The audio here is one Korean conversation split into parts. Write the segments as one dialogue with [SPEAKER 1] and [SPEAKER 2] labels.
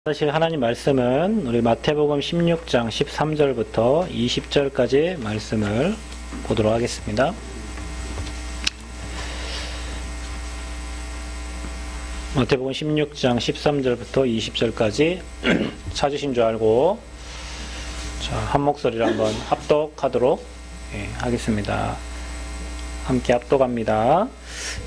[SPEAKER 1] 사실 하나님 말씀은 우리 마태복음 16장 13절부터 20절까지 말씀을 보도록 하겠습니다. 마태복음 16장 13절부터 20절까지 찾으신 줄 알고 한 목소리로 한번 합독하도록 하겠습니다. 함께 합독합니다.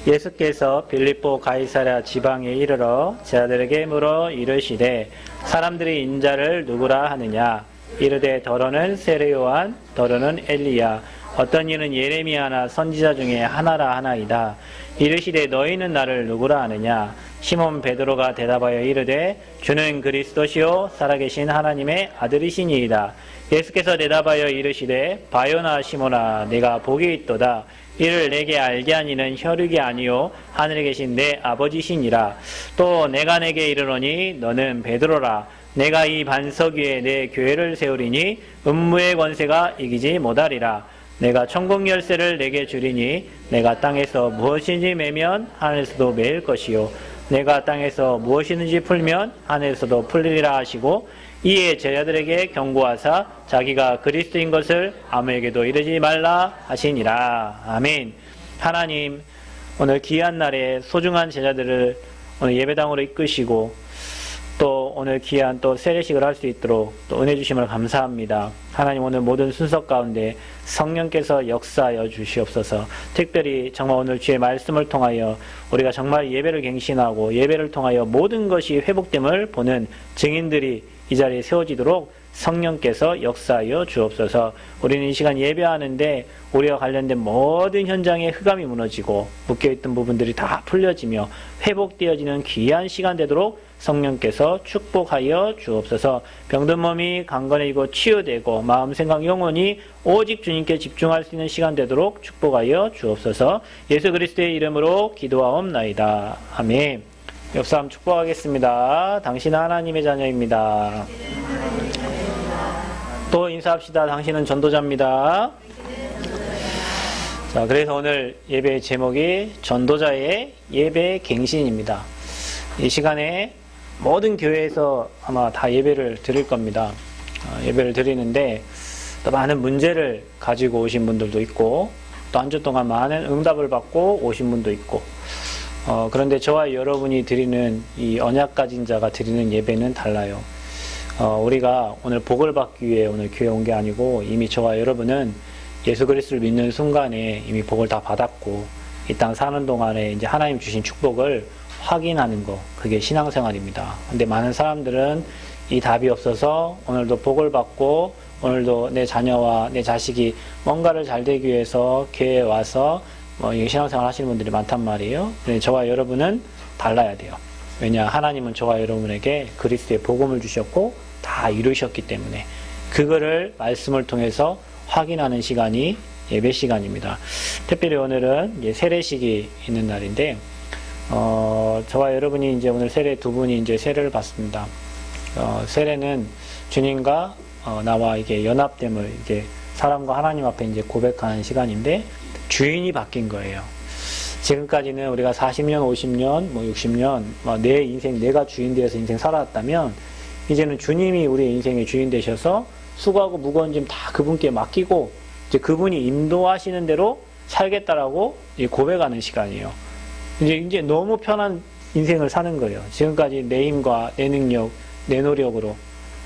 [SPEAKER 1] 예수께서 빌립보 가이사랴 지방에 이르러 제자들에게 물어 이르시되 사람들이 인자를 누구라 하느냐? 이르되 더러는 세례 요한, 더러는 엘리야, 어떤 이는 예레미야나 선지자 중에 하나라 하나이다. 이르시되 너희는 나를 누구라 하느냐? 시몬 베드로가 대답하여 이르되 주는 그리스도시요 살아계신 하나님의 아들이시니이다. 예수께서 대답하여 이르시되 바요나 시몬아, 내가 복이 있도다. 이를 내게 알게 하니는 혈육이 아니요 하늘에 계신 내 아버지시니라. 또 내가 내게 이르노니 너는 베드로라. 내가 이 반석 위에 내 교회를 세우리니 음부의 권세가 이기지 못하리라. 내가 천국 열쇠를 내게 주리니 내가 땅에서 무엇이든지 매면 하늘에서도 매일 것이요 내가 땅에서 무엇이든지 풀면 하늘에서도 풀리리라 하시고, 이에 제자들에게 경고하사 자기가 그리스도인 것을 아무에게도 이르지 말라 하시니라. 아멘. 하나님, 오늘 귀한 날에 소중한 제자들을 오늘 예배당으로 이끄시고 또 오늘 귀한 또 세례식을 할 수 있도록 또 은혜 주심을 감사합니다. 하나님, 오늘 모든 순서 가운데 성령께서 역사하여 주시옵소서. 특별히 정말 오늘 주의 말씀을 통하여 우리가 정말 예배를 갱신하고 예배를 통하여 모든 것이 회복됨을 보는 증인들이 이 자리에 세워지도록 성령께서 역사하여 주옵소서. 우리는 이 시간 예배하는데 우리와 관련된 모든 현장의 흑암이 무너지고 묶여있던 부분들이 다 풀려지며 회복되어지는 귀한 시간 되도록 성령께서 축복하여 주옵소서. 병든 몸이 강건해지고 치유되고 마음, 생각, 영혼이 오직 주님께 집중할 수 있는 시간 되도록 축복하여 주옵소서. 예수 그리스도의 이름으로 기도하옵나이다. 아멘. 옆 사람 축복하겠습니다. 당신은 하나님의 자녀입니다. 또 인사합시다. 당신은 전도자입니다. 자, 그래서 오늘 예배의 제목이 전도자의 예배 갱신입니다. 이 시간에 모든 교회에서 아마 다 예배를 드릴 겁니다. 예배를 드리는데 또 많은 문제를 가지고 오신 분들도 있고 또 한 주 동안 많은 응답을 받고 오신 분도 있고, 그런데 저와 여러분이 드리는 이 언약 가진 자가 드리는 예배는 달라요. 우리가 오늘 복을 받기 위해 오늘 교회에 온 게 아니고 이미 저와 여러분은 예수 그리스도를 믿는 순간에 이미 복을 다 받았고 이 땅 사는 동안에 이제 하나님 주신 축복을 확인하는 거, 그게 신앙생활입니다. 근데 많은 사람들은 이 답이 없어서 오늘도 복을 받고 오늘도 내 자녀와 내 자식이 뭔가를 잘 되기 위해서 교회에 와서 신앙생활 하시는 분들이 많단 말이에요. 근데 저와 여러분은 달라야 돼요. 왜냐, 하나님은 저와 여러분에게 그리스도의 복음을 주셨고 다 이루셨기 때문에 그거를 말씀을 통해서 확인하는 시간이 예배 시간입니다. 특별히 오늘은 이제 세례식이 있는 날인데, 저와 여러분이 이제 오늘 세례 두 분이 이제 세례를 받습니다. 세례는 주님과 나와 이게 연합됨을 이제 사람과 하나님 앞에 이제 고백하는 시간인데 주인이 바뀐 거예요. 지금까지는 우리가 40년, 50년, 60년 내 인생 내가 주인 되어서 인생 살아왔다면 이제는 주님이 우리의 인생의 주인 되셔서 수고하고 무거운 짐 다 그분께 맡기고 이제 그분이 인도하시는 대로 살겠다라고 고백하는 시간이에요. 이제 너무 편한 인생을 사는 거예요. 지금까지 내 힘과 내 능력, 내 노력으로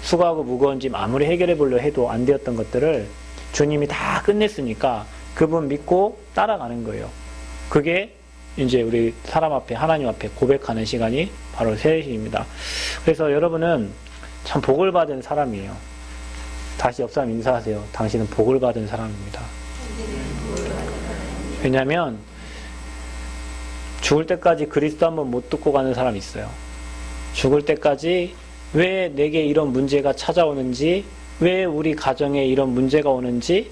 [SPEAKER 1] 수고하고 무거운 짐 아무리 해결해 보려 해도 안 되었던 것들을 주님이 다 끝냈으니까 그분 믿고 따라가는 거예요. 그게 이제 우리 사람 앞에, 하나님 앞에 고백하는 시간이 바로 세례식입니다. 그래서 여러분은 참 복을 받은 사람이에요. 다시 옆 사람 인사하세요. 당신은 복을 받은 사람입니다. 왜냐하면 죽을 때까지 그리스도 한번 못 듣고 가는 사람이 있어요. 죽을 때까지 왜 내게 이런 문제가 찾아오는지, 왜 우리 가정에 이런 문제가 오는지,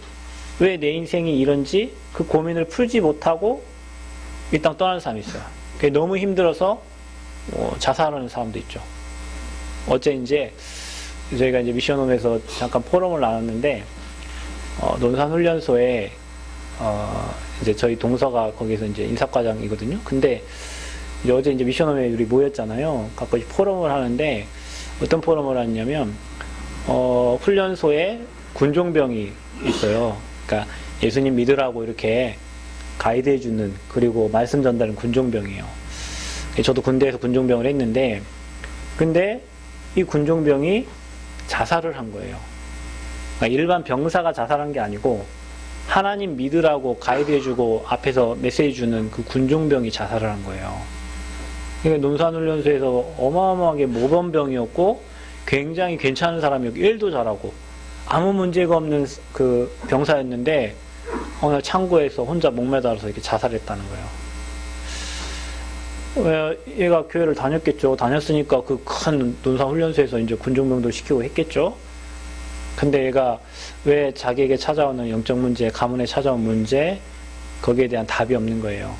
[SPEAKER 1] 왜 내 인생이 이런지 그 고민을 풀지 못하고 이 땅 떠나는 사람이 있어요. 그게 너무 힘들어서 자살하는 사람도 있죠. 어제 이제 저희가 이제 미션홈에서 잠깐 포럼을 나눴는데, 논산훈련소에 이제 저희 동서가 거기서 이제 인사과장이거든요. 근데 어제 이제 미션홈에 우리 모였잖아요. 가끔씩 포럼을 하는데 어떤 포럼을 하냐면 훈련소에 군종병이 있어요. 그러니까 예수님 믿으라고 이렇게 가이드해주는, 그리고 말씀 전달은 군종병이에요. 저도 군대에서 군종병을 했는데, 근데 이 군종병이 자살을 한 거예요. 그러니까 일반 병사가 자살한 게 아니고 하나님 믿으라고 가이드해주고 앞에서 메시지 주는 그 군종병이 자살을 한 거예요. 그러니까 논산훈련소에서 어마어마하게 모범병이었고 굉장히 괜찮은 사람이었고 일도 잘하고 아무 문제가 없는 그 병사였는데 어느 창고에서 혼자 목매달아서 이렇게 자살했다는 거예요. 왜 얘가 교회를 다녔겠죠. 다녔으니까 그 큰 논산훈련소에서 이제 군종병도 시키고 했겠죠. 근데 얘가 왜 자기에게 찾아오는 영적 문제, 가문에 찾아온 문제, 거기에 대한 답이 없는 거예요.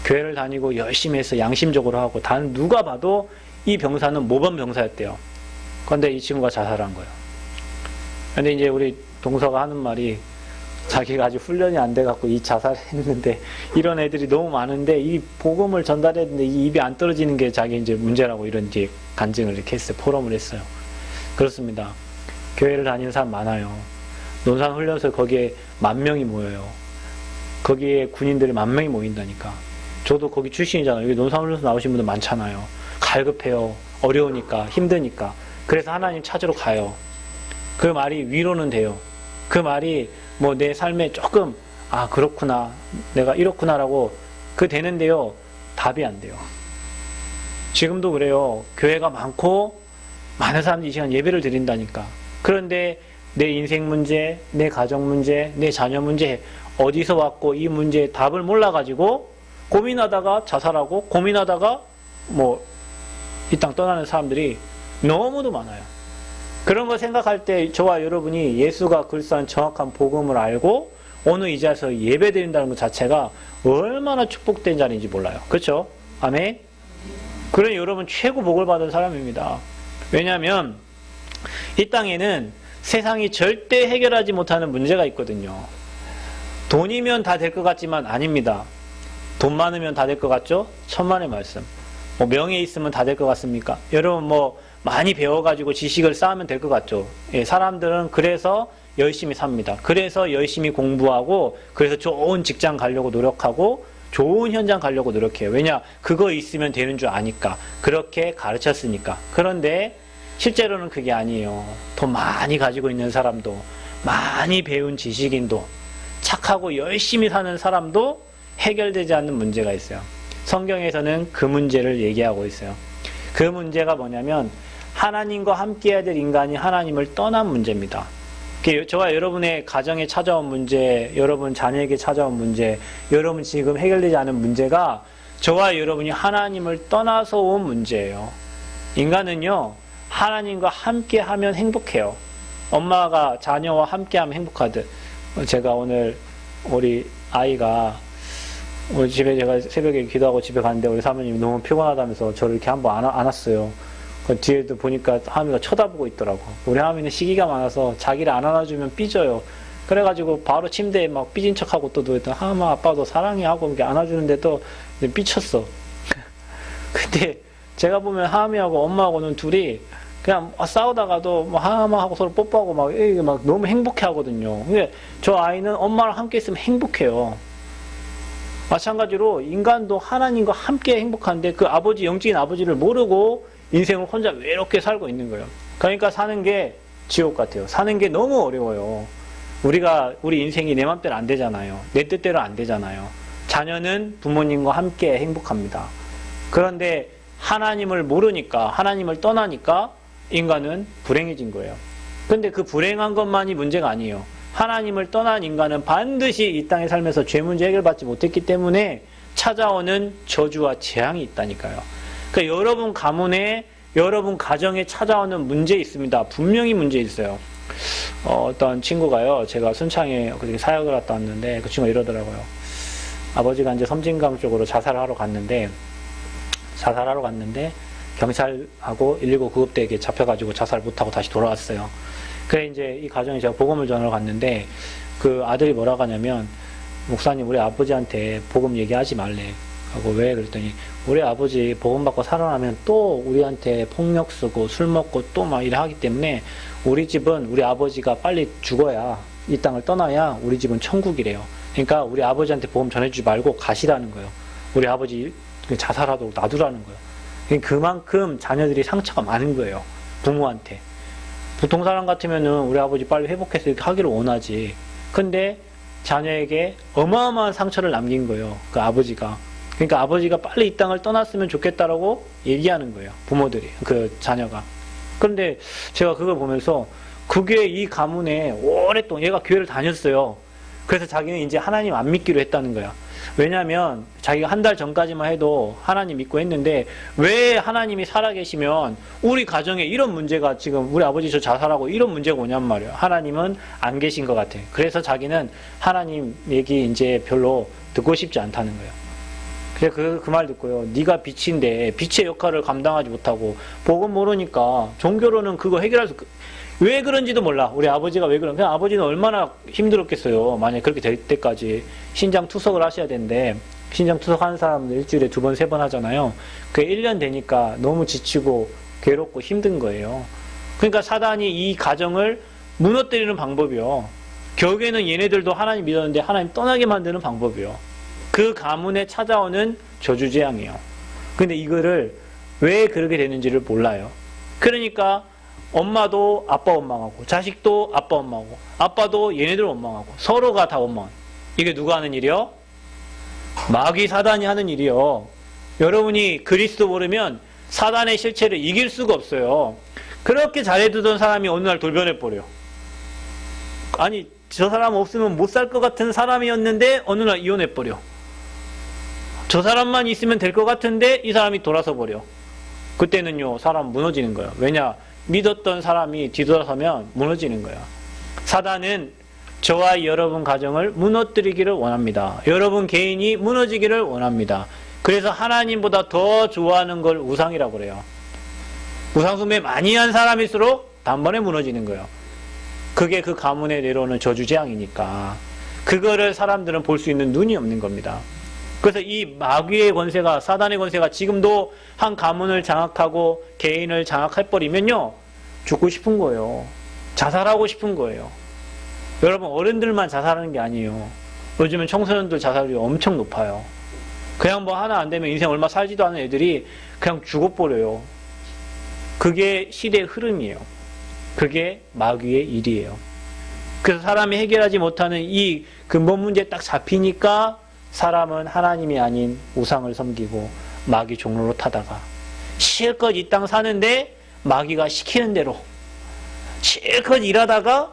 [SPEAKER 1] 교회를 다니고 열심히 해서 양심적으로 하고 단 누가 봐도 이 병사는 모범 병사였대요. 그런데 이 친구가 자살한 거예요. 근데 이제 우리 동서가 하는 말이, 자기가 아직 훈련이 안 돼갖고 이 자살했는데 이런 애들이 너무 많은데 이 복음을 전달했는데 이 입이 안 떨어지는 게 자기 이제 문제라고, 이런 이제 간증을 이렇게 했어요. 포럼을 했어요. 그렇습니다. 교회를 다니는 사람 많아요. 논산훈련소 거기에 10,000명이 모여요. 거기에 군인들이 10,000명이 모인다니까. 저도 거기 출신이잖아요. 여기 논산훈련소 나오신 분들 많잖아요. 갈급해요. 어려우니까, 힘드니까. 그래서 하나님 찾으러 가요. 그 말이 위로는 돼요. 그 말이 뭐 내 삶에 조금 그렇구나, 내가 이렇구나라고 되는데요. 답이 안 돼요. 지금도 그래요. 교회가 많고 많은 사람들이 이 시간 예배를 드린다니까. 그런데 내 인생 문제, 내 가정 문제, 내 자녀 문제, 어디서 왔고 이 문제의 답을 몰라가지고 고민하다가 자살하고, 고민하다가 뭐 이 땅 떠나는 사람들이 너무도 많아요. 그런 거 생각할 때 저와 여러분이 예수가 그리스도라는 정확한 복음을 알고 오늘 이 자리에서 예배 드린다는 것 자체가 얼마나 축복된 자리인지 몰라요. 그렇죠? 아멘? 그러니 여러분 최고 복을 받은 사람입니다. 왜냐하면 이 땅에는 세상이 절대 해결하지 못하는 문제가 있거든요. 돈이면 다 될 것 같지만 아닙니다. 돈 많으면 다 될 것 같죠? 천만의 말씀. 뭐 명예 있으면 다 될 것 같습니까? 여러분 뭐 많이 배워가지고 지식을 쌓으면 될 것 같죠? 예, 사람들은 그래서 열심히 삽니다. 그래서 열심히 공부하고, 그래서 좋은 직장 가려고 노력하고, 좋은 현장 가려고 노력해요. 왜냐? 그거 있으면 되는 줄 아니까. 그렇게 가르쳤으니까. 그런데 실제로는 그게 아니에요. 돈 많이 가지고 있는 사람도, 많이 배운 지식인도, 착하고 열심히 사는 사람도 해결되지 않는 문제가 있어요. 성경에서는 그 문제를 얘기하고 있어요. 그 문제가 뭐냐면 하나님과 함께해야 될 인간이 하나님을 떠난 문제입니다. 저와 여러분의 가정에 찾아온 문제, 여러분 자녀에게 찾아온 문제, 여러분 지금 해결되지 않은 문제가 저와 여러분이 하나님을 떠나서 온 문제예요. 인간은요, 하나님과 함께하면 행복해요. 엄마가 자녀와 함께하면 행복하듯. 제가 오늘 우리 아이가 우리 집에, 제가 새벽에 기도하고 집에 갔는데 우리 사모님이 너무 피곤하다면서 저를 이렇게 한번 안았어요. 그 뒤에도 보니까 하미가 쳐다보고 있더라고. 우리 하미는 시기가 많아서 자기를 안 안아주면 삐져요. 그래가지고 바로 침대에 막 삐진 척하고 또 누웠더니 하마 아빠도 사랑해 하고 이렇게 안아주는데도 삐쳤어. 근데 제가 보면 하미하고 엄마하고는 둘이 그냥 싸우다가도 뭐 하마하고 서로 뽀뽀하고 막 너무 행복해 하거든요. 근데 저 아이는 엄마랑 함께 있으면 행복해요. 마찬가지로 인간도 하나님과 함께 행복한데 그 아버지, 영적인 아버지를 모르고 인생을 혼자 외롭게 살고 있는 거예요. 그러니까 사는 게 지옥 같아요. 사는 게 너무 어려워요. 우리 인생이 내 맘대로 안 되잖아요. 내 뜻대로 안 되잖아요. 자녀는 부모님과 함께 행복합니다. 그런데 하나님을 모르니까, 하나님을 떠나니까 인간은 불행해진 거예요. 근데 그 불행한 것만이 문제가 아니에요. 하나님을 떠난 인간은 반드시 이 땅에 살면서 죄 문제 해결받지 못했기 때문에 찾아오는 저주와 재앙이 있다니까요. 그러니까 여러분 가문에, 여러분 가정에 찾아오는 문제 있습니다. 분명히 문제 있어요. 어떤 친구가요, 제가 순창에 그렇게 사역을 갔다 왔는데 그 친구가 이러더라고요. 아버지가 이제 섬진강 쪽으로 자살하러 갔는데 경찰하고 119 구급대에게 잡혀가지고 자살 못하고 다시 돌아왔어요. 그래 이제 이 가정에 제가 복음을 전하러 갔는데 그 아들이 뭐라고 하냐면, 목사님 우리 아버지한테 복음 얘기하지 말래. 하고 왜 그랬더니 우리 아버지 복음 받고 살아나면 또 우리한테 폭력 쓰고 술 먹고 또 막 이래 하기 때문에 우리 집은 우리 아버지가 빨리 죽어야 이 땅을 떠나야 우리 집은 천국이래요. 그러니까 우리 아버지한테 복음 전해주지 말고 가시라는 거예요. 우리 아버지 자살하도록 놔두라는 거예요. 그러니까 그만큼 자녀들이 상처가 많은 거예요. 부모한테. 보통 사람 같으면은 우리 아버지 빨리 회복해서 이렇게 하기를 원하지. 근데 자녀에게 어마어마한 상처를 남긴 거예요. 그 아버지가. 그러니까 아버지가 빨리 이 땅을 떠났으면 좋겠다라고 얘기하는 거예요. 부모들이. 그 자녀가. 그런데 제가 그걸 보면서 그게 이 가문에 오랫동안 얘가 교회를 다녔어요. 그래서 자기는 이제 하나님 안 믿기로 했다는 거야. 왜냐면 자기가 한 달 전까지만 해도 하나님 믿고 했는데 왜 하나님이 살아계시면 우리 가정에 이런 문제가 지금 우리 아버지 저 자살하고 이런 문제가 오냔 말이에요. 하나님은 안 계신 것 같아. 그래서 자기는 하나님 얘기 이제 별로 듣고 싶지 않다는 거예요. 그래서 그 말 듣고요. 네가 빛인데 빛의 역할을 감당하지 못하고 복음 모르니까 종교로는 그거 해결할 수 왜 그런지도 몰라. 우리 아버지가 왜 그런 그냥 아버지는 얼마나 힘들었겠어요. 만약에 그렇게 될 때까지 신장 투석을 하셔야 되는데 신장 투석하는 사람은 일주일에 2번 3번 하잖아요. 그게 1년 되니까 너무 지치고 괴롭고 힘든 거예요. 그러니까 사단이 이 가정을 무너뜨리는 방법이요. 결국에는 얘네들도 하나님 믿었는데 하나님 떠나게 만드는 방법이요. 그 가문에 찾아오는 저주재앙이에요. 근데 이거를 왜 그렇게 되는지를 몰라요. 그러니까 엄마도 아빠 원망하고 자식도 아빠 원망하고 아빠도 얘네들 원망하고 서로가 다 원망. 이게 누가 하는 일이요? 마귀 사단이 하는 일이요. 여러분이 그리스도 모르면 사단의 실체를 이길 수가 없어요. 그렇게 잘해두던 사람이 어느 날 돌변해버려요. 아니 저 사람 없으면 못 살 것 같은 사람이었는데 어느 날 이혼해버려. 저 사람만 있으면 될 것 같은데 이 사람이 돌아서 버려. 그때는요 사람 무너지는 거예요. 왜냐? 믿었던 사람이 뒤돌아서면 무너지는 거예요. 사단은 저와 여러분 가정을 무너뜨리기를 원합니다. 여러분 개인이 무너지기를 원합니다. 그래서 하나님보다 더 좋아하는 걸 우상이라고 그래요. 우상숭배 많이 한 사람일수록 단번에 무너지는 거예요. 그게 그 가문에 내려오는 저주재앙이니까 그거를 사람들은 볼 수 있는 눈이 없는 겁니다. 그래서 이 마귀의 권세가 사단의 권세가 지금도 한 가문을 장악하고 개인을 장악해버리면요 죽고 싶은 거예요. 자살하고 싶은 거예요. 여러분 어른들만 자살하는 게 아니에요. 요즘은 청소년들 자살률이 엄청 높아요. 그냥 뭐 하나 안 되면 인생 얼마 살지도 않은 애들이 그냥 죽어버려요. 그게 시대의 흐름이에요. 그게 마귀의 일이에요. 그래서 사람이 해결하지 못하는 이 근본 문제에 딱 잡히니까 사람은 하나님이 아닌 우상을 섬기고 마귀 종로로 타다가 실컷 이 땅 사는데 마귀가 시키는 대로 실컷 일하다가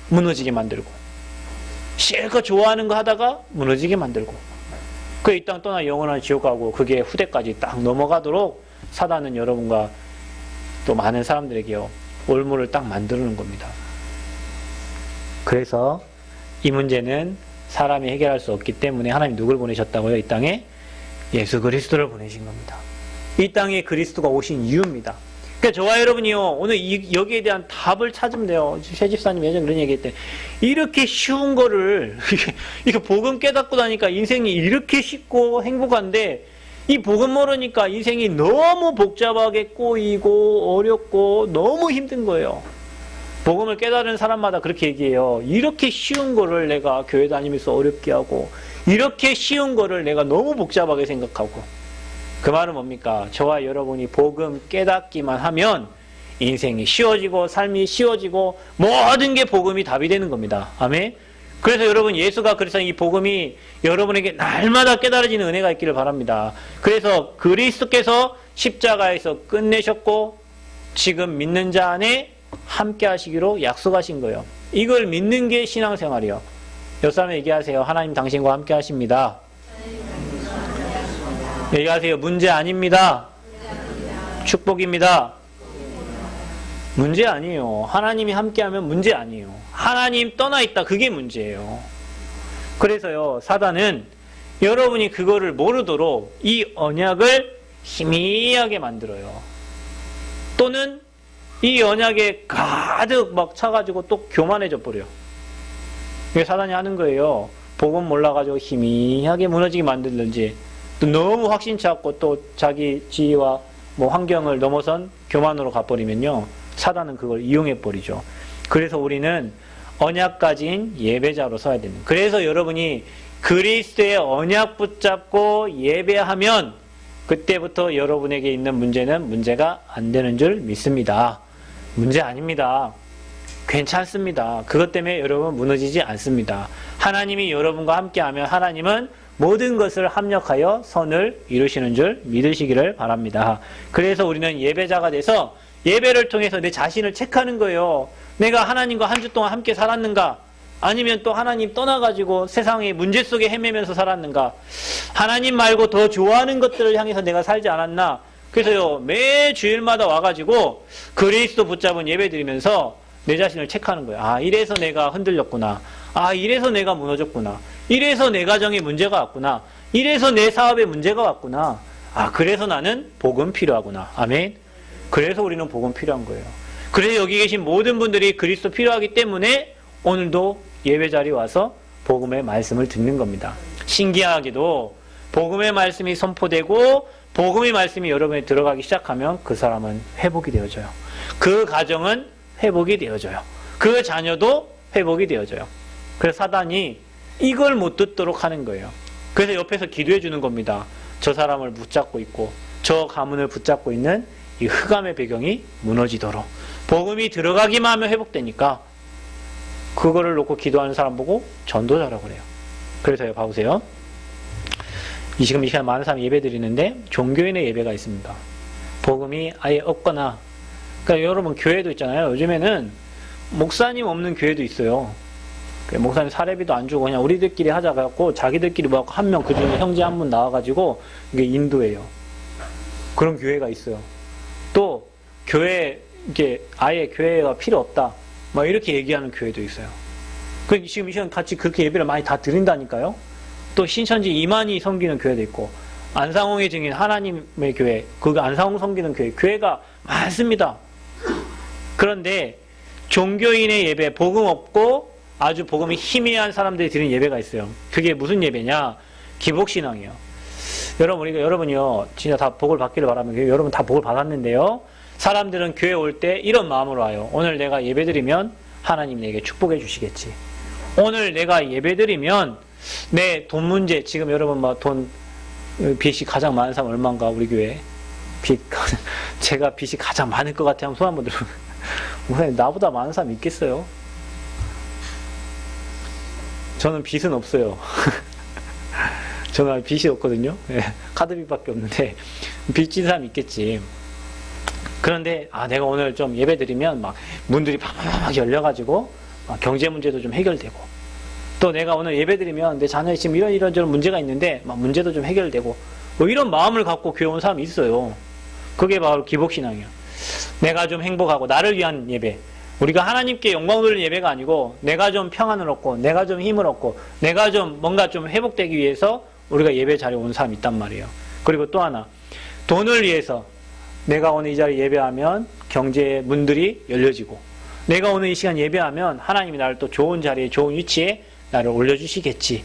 [SPEAKER 1] 무너지게 만들고 실컷 좋아하는 거 하다가 무너지게 만들고 그 이 땅 떠나 영원한 지옥 가고 그게 후대까지 딱 넘어가도록 사단은 여러분과 또 많은 사람들에게요 올무를 딱 만드는 겁니다. 그래서 이 문제는 사람이 해결할 수 없기 때문에 하나님 누굴 보내셨다고요? 이 땅에 예수 그리스도를 보내신 겁니다. 이 땅에 그리스도가 오신 이유입니다. 그러니까 저와 여러분이요 오늘 여기에 대한 답을 찾으면 돼요. 최 집사님 예전에 그런 얘기했대. 이렇게 쉬운 거를 이렇게 복음 깨닫고 나니까 인생이 이렇게 쉽고 행복한데 이 복음 모르니까 인생이 너무 복잡하게 꼬이고 어렵고 너무 힘든 거예요. 복음을 깨달은 사람마다 그렇게 얘기해요. 이렇게 쉬운 거를 내가 교회 다니면서 어렵게 하고 이렇게 쉬운 거를 내가 너무 복잡하게 생각하고 그 말은 뭡니까? 저와 여러분이 복음 깨닫기만 하면 인생이 쉬워지고 삶이 쉬워지고 모든 게 복음이 답이 되는 겁니다. 아멘? 그래서 여러분 예수가 그래서 이 복음이 여러분에게 날마다 깨달아지는 은혜가 있기를 바랍니다. 그래서 그리스도께서 십자가에서 끝내셨고 지금 믿는 자 안에 함께 하시기로 약속하신 거예요. 이걸 믿는 게 신앙생활이요. 옆 사람에 얘기하세요. 하나님 당신과 함께 하십니다. 얘기하세요. 문제 아닙니다. 축복입니다. 문제 아니에요. 하나님이 함께하면 문제 아니에요. 하나님 떠나 있다. 그게 문제예요. 그래서요. 사단은 여러분이 그거를 모르도록 이 언약을 희미하게 만들어요. 또는 이 언약에 가득 막 차가지고 또 교만해져 버려. 이게 사단이 하는 거예요. 복음 몰라가지고 희미하게 무너지게 만들든지 또 너무 확신 찾고 또 자기 지위와 뭐 환경을 넘어선 교만으로 가버리면요, 사단은 그걸 이용해 버리죠. 그래서 우리는 언약 가진 예배자로 서야 됩니다. 그래서 여러분이 그리스도의 언약 붙잡고 예배하면 그때부터 여러분에게 있는 문제는 문제가 안 되는 줄 믿습니다. 문제 아닙니다. 괜찮습니다. 그것 때문에 여러분 무너지지 않습니다. 하나님이 여러분과 함께하면 하나님은 모든 것을 합력하여 선을 이루시는 줄 믿으시기를 바랍니다. 그래서 우리는 예배자가 돼서 예배를 통해서 내 자신을 체크하는 거예요. 내가 하나님과 한 주 동안 함께 살았는가? 아니면 또 하나님 떠나가지고 세상의 문제 속에 헤매면서 살았는가? 하나님 말고 더 좋아하는 것들을 향해서 내가 살지 않았나? 그래서요, 매 주일마다 와가지고 그리스도 붙잡은 예배 드리면서 내 자신을 체크하는 거예요. 아, 이래서 내가 흔들렸구나. 아, 이래서 내가 무너졌구나. 이래서 내 가정에 문제가 왔구나. 이래서 내 사업에 문제가 왔구나. 아, 그래서 나는 복음 필요하구나. 아멘. 그래서 우리는 복음 필요한 거예요. 그래서 여기 계신 모든 분들이 그리스도 필요하기 때문에 오늘도 예배 자리에 와서 복음의 말씀을 듣는 겁니다. 신기하게도 복음의 말씀이 선포되고 복음의 말씀이 여러분에 들어가기 시작하면 그 사람은 회복이 되어져요. 그 가정은 회복이 되어져요. 그 자녀도 회복이 되어져요. 그래서 사단이 이걸 못 듣도록 하는 거예요. 그래서 옆에서 기도해 주는 겁니다. 저 사람을 붙잡고 있고 저 가문을 붙잡고 있는 이 흑암의 배경이 무너지도록. 복음이 들어가기만 하면 회복되니까 그거를 놓고 기도하는 사람 보고 전도자라고 그래요. 그래서요, 봐보세요. 지금 이 시간 많은 사람이 예배 드리는데 종교인의 예배가 있습니다. 복음이 아예 없거나, 그러니까 여러분 교회도 있잖아요. 요즘에는 목사님 없는 교회도 있어요. 목사님 사례비도 안 주고 그냥 우리들끼리 하자 갖고 자기들끼리 뭐 한 명 그중에 형제 한 분 나와가지고 이게 인도예요. 그런 교회가 있어요. 또 교회 이게 아예 교회가 필요 없다. 막 이렇게 얘기하는 교회도 있어요. 그 지금 이 시간 같이 그렇게 예배를 많이 다 드린다니까요. 또 신천지 이만희 섬기는 교회도 있고 안상홍의 증인 하나님의 교회, 그 안상홍 섬기는 교회가 많습니다. 그런데 종교인의 예배, 복음 없고 아주 복음이 희미한 사람들이 드리는 예배가 있어요. 그게 무슨 예배냐? 기복신앙이에요. 여러분이요, 진짜 다 복을 받기를 바라면, 여러분 다 복을 받았는데요. 사람들은 교회 올 때 이런 마음으로 와요. 오늘 내가 예배 드리면 하나님 내게 축복해 주시겠지. 오늘 내가 예배 드리면 내 돈 문제, 지금 여러분 막 돈, 빚이 가장 많은 사람 얼마인가, 우리 교회? 제가 빚이 가장 많을 것 같아요. 한번 손 한번 들어. 목사님, 나보다 많은 사람 있겠어요? 저는 빚은 없어요. 저는 빚이 없거든요. 카드빚밖에 없는데 빚진 사람 있겠지. 그런데 내가 오늘 좀 예배 드리면 막 문들이 팍팍 열려가지고 경제 문제도 좀 해결되고, 또 내가 오늘 예배 드리면 내 자녀에 지금 이런 문제가 있는데 막 문제도 좀 해결되고, 뭐 이런 마음을 갖고 교회 온 사람이 있어요. 그게 바로 기복신앙이에요. 내가 좀 행복하고 나를 위한 예배. 우리가 하나님께 영광 돌리는 예배가 아니고 내가 좀 평안을 얻고 내가 좀 힘을 얻고 내가 좀 뭔가 좀 회복되기 위해서 우리가 예배 자리에 온 사람이 있단 말이에요. 그리고 또 하나, 돈을 위해서 내가 오늘 이 자리에 예배하면 경제의 문들이 열려지고, 내가 오늘 이 시간 예배하면 하나님이 나를 또 좋은 자리에 좋은 위치에 나를 올려주시겠지.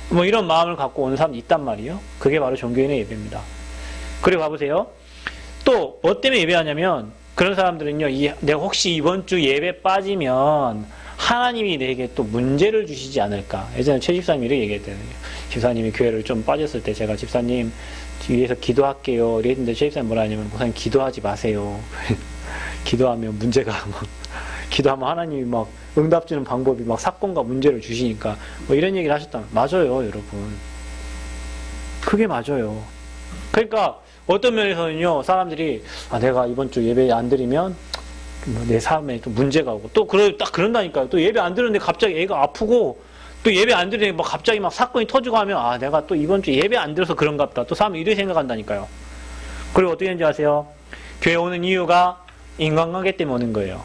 [SPEAKER 1] 뭐 이런 마음을 갖고 오는 사람이 있단 말이에요. 그게 바로 종교인의 예배입니다. 그리고 봐보세요. 또 뭐 때문에 예배하냐면, 그런 사람들은요, 내가 혹시 이번 주 예배 빠지면 하나님이 내게 또 문제를 주시지 않을까. 예전에 최 집사님이 이렇게 얘기했거든요. 집사님이 교회를 좀 빠졌을 때 제가 집사님 위해서 기도할게요 이랬는데 최 집사님 뭐라 하냐면, 목사님 기도하지 마세요. 기도하면 문제가 기도하면 하나님이 막 응답 주는 방법이 막 사건과 문제를 주시니까 뭐 이런 얘기를 하셨다면, 맞아요 여러분. 그게 맞아요. 그러니까 어떤 면에서는요, 사람들이 내가 이번 주 예배 안 드리면 내 삶에 좀 문제가 오고, 또 딱 그런다니까요. 또 예배 안 드리는데 갑자기 애가 아프고, 또 예배 안 드리는데 막 갑자기 막 사건이 터지고 하면 내가 또 이번 주 예배 안 들어서 그런가 보다. 또 사람이 이렇게 생각한다니까요. 그리고 어떻게 되는지 아세요? 교회 오는 이유가 인간관계 때문에 오는 거예요.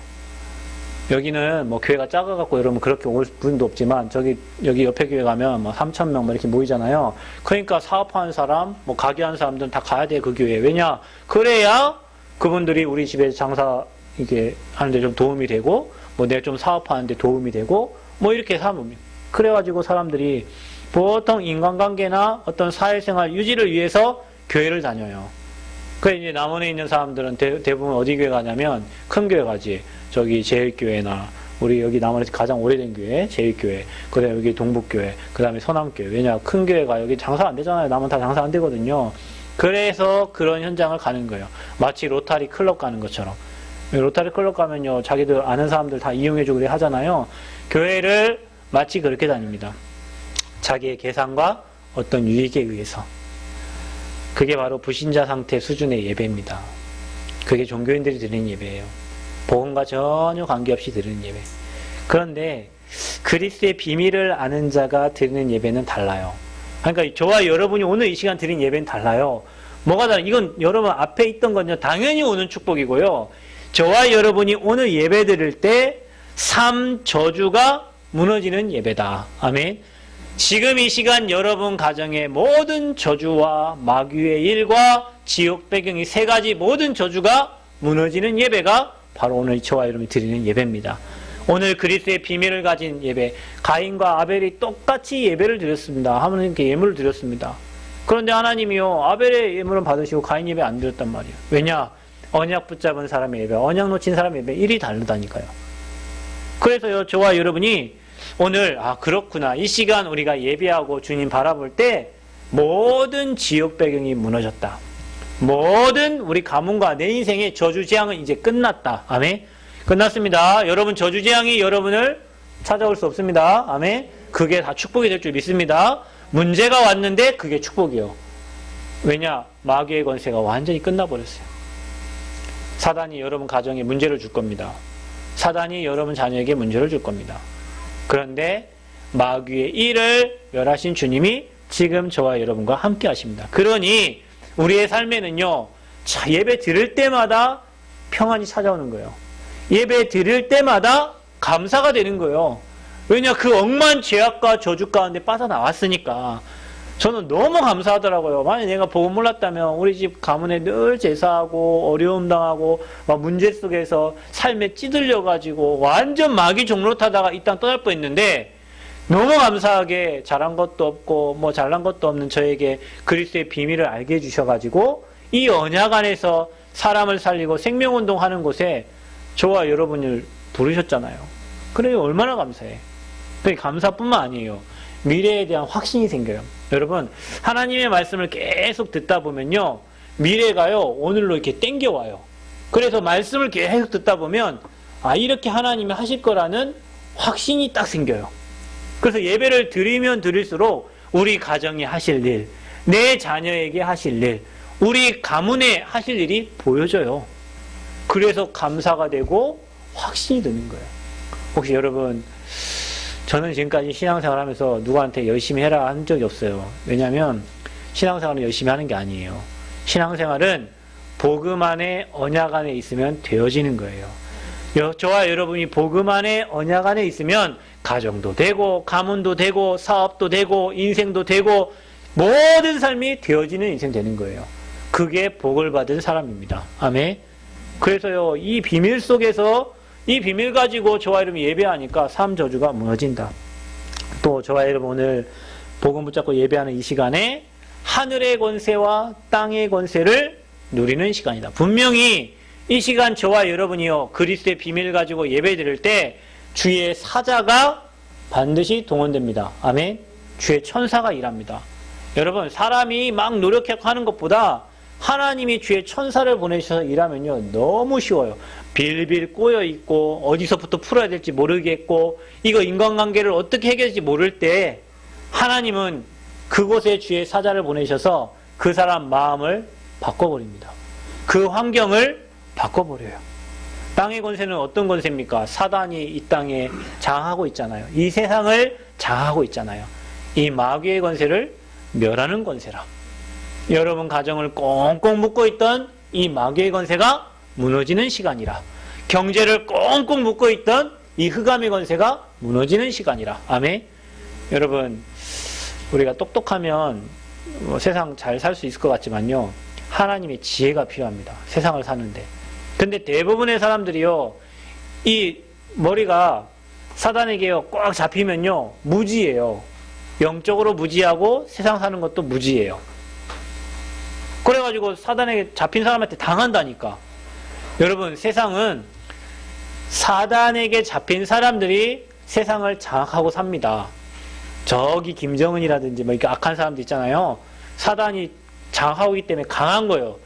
[SPEAKER 1] 여기는 뭐 교회가 작아갖고 여러분 그렇게 올 분도 없지만, 여기 옆에 교회 가면 뭐 3,000명 뭐 이렇게 모이잖아요. 그러니까 사업하는 사람, 뭐 가게 하는 사람들은 다 가야 돼, 그 교회에. 왜냐? 그래야 그분들이 우리 집에 장사 이게 하는데 좀 도움이 되고, 뭐 내가 좀 사업하는데 도움이 되고, 뭐 이렇게 그래가지고 사람들이 보통 인간관계나 어떤 사회생활 유지를 위해서 교회를 다녀요. 그래 이제 남원에 있는 사람들은 대부분 어디 교회 가냐면 큰 교회 가지. 저기 제일교회나 우리 여기 남원에서 가장 오래된 교회 제일교회. 그다음에 여기 동북교회. 그다음에 서남교회. 왜냐 큰 교회가 여기 장사 안 되잖아요. 남원 다 장사 안 되거든요. 그래서 그런 현장을 가는 거예요. 마치 로타리 클럽 가는 것처럼. 로타리 클럽 가면요 자기들 아는 사람들 다 이용해주고 그래 하잖아요. 교회를 마치 그렇게 다닙니다. 자기의 계산과 어떤 유익에 의해서. 그게 바로 불신자 상태 수준의 예배입니다. 그게 종교인들이 드리는 예배예요. 복음과 전혀 관계없이 드리는 예배. 그런데 그리스도의 비밀을 아는 자가 드리는 예배는 달라요. 그러니까 저와 여러분이 오늘 이 시간 드린 예배는 달라요. 뭐가 달라요? 이건 여러분 앞에 있던 건요 당연히 오는 축복이고요. 저와 여러분이 오늘 예배 드릴 때 삶 저주가 무너지는 예배다. 아멘. 지금 이 시간 여러분 가정의 모든 저주와 마귀의 일과 지옥 배경이 세 가지 모든 저주가 무너지는 예배가 바로 오늘 저와 여러분이 드리는 예배입니다. 오늘 그리스도의 비밀을 가진 예배, 가인과 아벨이 똑같이 예배를 드렸습니다. 하나님께 예물을 드렸습니다. 그런데 하나님이요 아벨의 예물은 받으시고 가인 예배 안 드렸단 말이에요. 왜냐? 언약 붙잡은 사람의 예배, 언약 놓친 사람의 예배 일이 다르다니까요. 그래서요 저와 여러분이 오늘 그렇구나 이 시간 우리가 예배하고 주님 바라볼 때 모든 지옥 배경이 무너졌다. 모든 우리 가문과 내 인생의 저주재앙은 이제 끝났다. 아멘. 끝났습니다. 여러분 저주재앙이 여러분을 찾아올 수 없습니다. 아멘. 그게 다 축복이 될 줄 믿습니다. 문제가 왔는데 그게 축복이요. 왜냐? 마귀의 권세가 완전히 끝나버렸어요. 사단이 여러분 가정에 문제를 줄 겁니다. 사단이 여러분 자녀에게 문제를 줄 겁니다. 그런데 마귀의 일을 멸하신 주님이 지금 저와 여러분과 함께 하십니다. 그러니 우리의 삶에는요 예배 드릴 때마다 평안이 찾아오는 거예요. 예배 드릴 때마다 감사가 되는 거예요. 왜냐 그 억만 죄악과 저주 가운데 빠져나왔으니까. 저는 너무 감사하더라고요. 만약 내가 복음 몰랐다면 우리 집 가문에 늘 제사하고 어려움 당하고 막 문제 속에서 삶에 찌들려가지고 완전 마귀 종로타다가 이 땅 떠날 뻔했는데 너무 감사하게 잘한 것도 없고 뭐 잘난 것도 없는 저에게 그리스도의 비밀을 알게 해주셔가지고 이 언약 안에서 사람을 살리고 생명운동하는 곳에 저와 여러분을 부르셨잖아요. 그래 얼마나 감사해. 그 감사뿐만 아니에요. 미래에 대한 확신이 생겨요. 여러분 하나님의 말씀을 계속 듣다 보면요 미래가요 오늘로 이렇게 땡겨와요. 그래서 말씀을 계속 듣다 보면 이렇게 하나님이 하실 거라는 확신이 딱 생겨요. 그래서 예배를 드리면 드릴수록 우리 가정이 하실 일, 내 자녀에게 하실 일, 우리 가문에 하실 일이 보여져요. 그래서 감사가 되고 확신이 드는 거예요. 혹시 여러분 저는 지금까지 신앙생활 하면서 누구한테 열심히 해라 한 적이 없어요. 왜냐하면 신앙생활은 열심히 하는 게 아니에요. 신앙생활은 복음 안에 언약 안에 있으면 되어지는 거예요. 저와 여러분이 복음 안에 언약 안에 있으면 가정도 되고 가문도 되고 사업도 되고 인생도 되고 모든 삶이 되어지는 인생 되는 거예요. 그게 복을 받은 사람입니다. 아멘. 그래서요 이 비밀 속에서 이 비밀 가지고 저와 여러분이 예배하니까 삶 저주가 무너진다. 또 저와 여러분 오늘 복음 붙잡고 예배하는 이 시간에 하늘의 권세와 땅의 권세를 누리는 시간이다. 분명히 이 시간 저와 여러분이요 그리스도의 비밀 가지고 예배 드릴 때 주의 사자가 반드시 동원됩니다. 아멘. 주의 천사가 일합니다. 여러분 사람이 막 노력하고 하는 것보다 하나님이 주의 천사를 보내셔서 일하면요 너무 쉬워요. 빌빌 꼬여있고 어디서부터 풀어야 될지 모르겠고 이거 인간관계를 어떻게 해결할지 모를 때 하나님은 그곳에 주의 사자를 보내셔서 그 사람 마음을 바꿔버립니다. 그 환경을 바꿔버려요. 땅의 권세는 어떤 권세입니까? 사단이 이 땅에 장하고 있잖아요. 이 세상을 장하고 있잖아요. 이 마귀의 권세를 멸하는 권세라. 여러분 가정을 꽁꽁 묶고 있던 이 마귀의 권세가 무너지는 시간이라. 경제를 꽁꽁 묶고 있던 이 흑암의 권세가 무너지는 시간이라. 아멘. 여러분 우리가 똑똑하면 세상 잘 살 수 있을 것 같지만요 하나님의 지혜가 필요합니다. 세상을 사는데. 근데 대부분의 사람들이요 이 머리가 사단에게요 꽉 잡히면요 무지예요. 영적으로 무지하고 세상 사는 것도 무지예요. 그래가지고 사단에게 잡힌 사람한테 당한다니까. 여러분, 세상은 사단에게 잡힌 사람들이 세상을 장악하고 삽니다. 저기 김정은이라든지 뭐 이렇게 악한 사람들 있잖아요. 사단이 장악하고 있기 때문에 강한 거예요.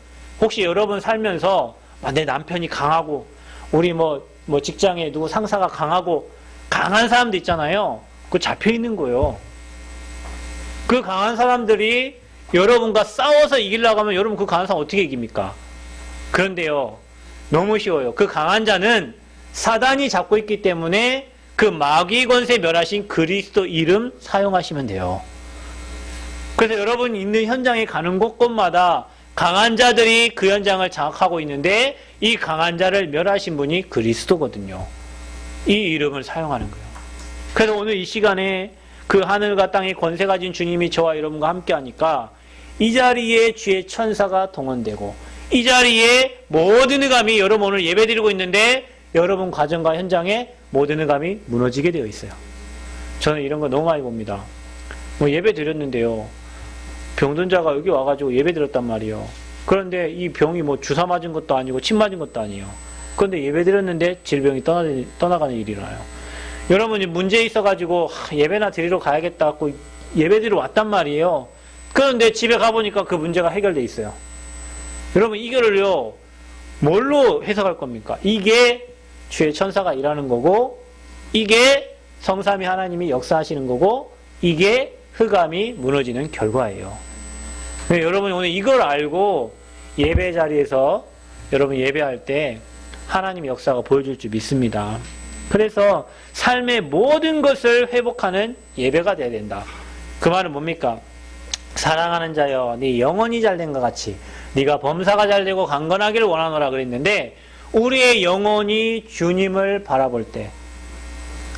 [SPEAKER 1] 혹시 여러분 살면서 내 남편이 강하고 우리 뭐 직장에 누구 상사가 강하고 강한 사람도 있잖아요. 그거 잡혀 있는 거예요. 그 강한 사람들이 여러분과 싸워서 이기려고 하면 여러분 그 강한 사람 어떻게 이깁니까? 그런데요, 너무 쉬워요. 그 강한 자는 사단이 잡고 있기 때문에 그 마귀 권세 멸하신 그리스도 이름 사용하시면 돼요. 그래서 여러분 있는 현장에 가는 곳곳마다 강한 자들이 그 현장을 장악하고 있는데 이 강한 자를 멸하신 분이 그리스도거든요. 이 이름을 사용하는 거예요. 그래서 오늘 이 시간에 그 하늘과 땅의 권세 가진 주님이 저와 여러분과 함께 하니까 이 자리에 주의 천사가 동원되고 이 자리에 모든 흑암이 여러분 오늘 예배드리고 있는데 여러분 가정과 현장에 모든 흑암이 무너지게 되어 있어요. 저는 이런 거 너무 많이 봅니다. 예배 드렸는데요, 병든 자가 여기 와가지고 예배 드렸단 말이에요. 그런데 이 병이 주사 맞은 것도 아니고 침 맞은 것도 아니에요. 그런데 예배 드렸는데 질병이 떠나가는 일이 일어나요. 여러분이 문제 있어가지고 예배나 드리러 가야겠다 하고 예배 드리러 왔단 말이에요. 그런데 집에 가보니까 그 문제가 해결돼 있어요. 여러분, 이거를요 뭘로 해석할 겁니까? 이게 주의 천사가 일하는 거고, 이게 성삼위 하나님이 역사하시는 거고, 이게 흑암이 무너지는 결과예요. 여러분이 오늘 이걸 알고 예배 자리에서 여러분 예배할 때 하나님의 역사가 보여줄 줄 믿습니다. 그래서 삶의 모든 것을 회복하는 예배가 되어야 된다. 그 말은 뭡니까? 사랑하는 자여, 네 영혼이 잘된 것 같이 네가 범사가 잘되고 강건하기를 원하노라 그랬는데, 우리의 영혼이 주님을 바라볼 때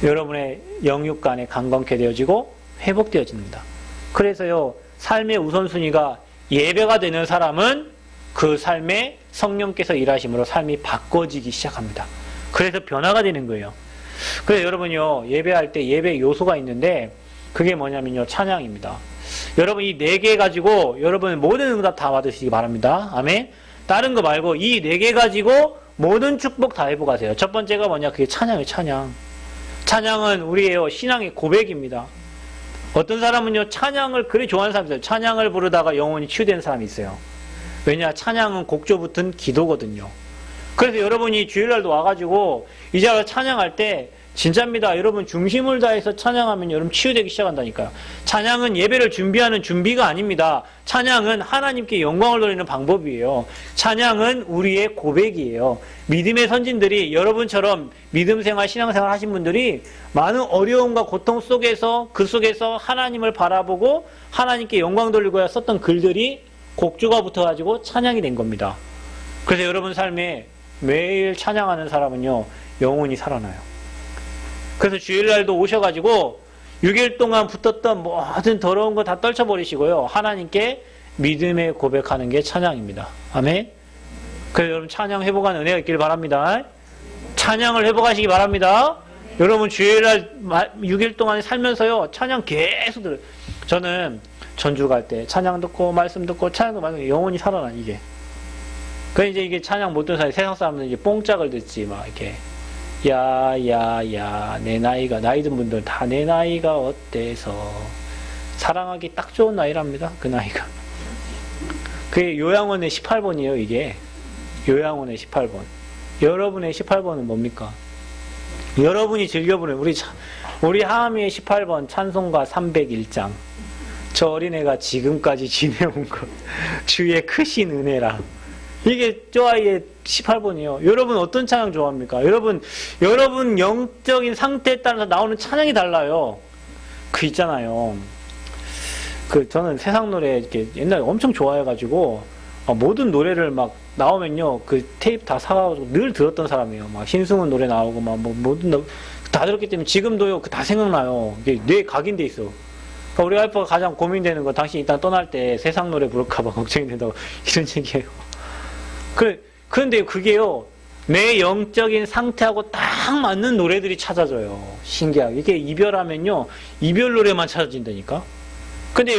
[SPEAKER 1] 여러분의 영육간에 강건케 되어지고 회복되어집니다. 그래서요, 삶의 우선순위가 예배가 되는 사람은 그 삶에 성령께서 일하심으로 삶이 바꿔지기 시작합니다. 그래서 변화가 되는 거예요. 그래서 여러분요, 예배할 때 예배 요소가 있는데 그게 뭐냐면요, 찬양입니다. 여러분 이 4개 가지고 여러분 모든 응답 다 받으시기 바랍니다. 아멘. 다른 거 말고 이 4개 가지고 모든 축복 다 회복하세요. 첫 번째가 뭐냐? 그게 찬양이에요. 찬양. 찬양은 우리의 신앙의 고백입니다. 어떤 사람은요, 찬양을 그리 좋아하는 사람이 있어요. 찬양을 부르다가 영혼이 치유되는 사람이 있어요. 왜냐? 찬양은 곡조 붙은 기도거든요. 그래서 여러분이 주일날도 와가지고 이 자리에 찬양할 때 진짜입니다. 여러분 중심을 다해서 찬양하면 여러분 치유되기 시작한다니까요. 찬양은 예배를 준비하는 준비가 아닙니다. 찬양은 하나님께 영광을 돌리는 방법이에요. 찬양은 우리의 고백이에요. 믿음의 선진들이, 여러분처럼 믿음 생활, 신앙생활 하신 분들이 많은 어려움과 고통 속에서 그 속에서 하나님을 바라보고 하나님께 영광 돌리고야 썼던 글들이 곡조가 붙어가지고 찬양이 된 겁니다. 그래서 여러분 삶에 매일 찬양하는 사람은요, 영혼이 살아나요. 그래서 주일날도 오셔가지고 6일 동안 붙었던 모든 더러운 거 다 떨쳐버리시고요, 하나님께 믿음의 고백하는 게 찬양입니다. 아멘. 그래서 여러분 찬양 회복하는 은혜가 있길 바랍니다. 찬양을 회복하시기 바랍니다. 여러분 주일날 6일 동안 살면서요, 찬양 계속 들어요. 저는 전주 갈 때 찬양 듣고 말씀 듣고 찬양 듣고 말씀, 영혼이 살아나 이게. 그래서 이제 이게 찬양 못 듣는 사람이 세상 사람들은 이제 뽕짝을 듣지 막 이렇게. 야야야 내 나이가, 나이 든 분들 다 내 나이가 어때서 사랑하기 딱 좋은 나이랍니다. 그 나이가. 그게 요양원의 18번이에요. 이게 요양원의 18번. 여러분의 18번은 뭡니까? 여러분이 즐겨보는 우리 하함이의 18번 찬송가 301장. 저 어린애가 지금까지 지내온 것 주의 크신 은혜라. 이게 저 아이의 18번이에요. 여러분 어떤 찬양 좋아합니까? 여러분 영적인 상태에 따라서 나오는 찬양이 달라요. 그 있잖아요. 저는 세상 노래 이렇게 옛날에 엄청 좋아해가지고 모든 노래를 막 나오면요, 그 테이프 다 사가지고 늘 들었던 사람이에요. 막 신승훈 노래 나오고 막 모든 다 들었기 때문에 지금도요 그 다 생각나요. 이게 뇌에 각인돼 있어. 그러니까 우리 와이프가 가장 고민되는 거, 당신 일단 떠날 때 세상 노래 부를까봐 걱정이 된다고 이런 얘기예요. 그런데 그게요, 내 영적인 상태하고 딱 맞는 노래들이 찾아져요. 신기하게. 이게 이별하면요, 이별 노래만 찾아진다니까. 근데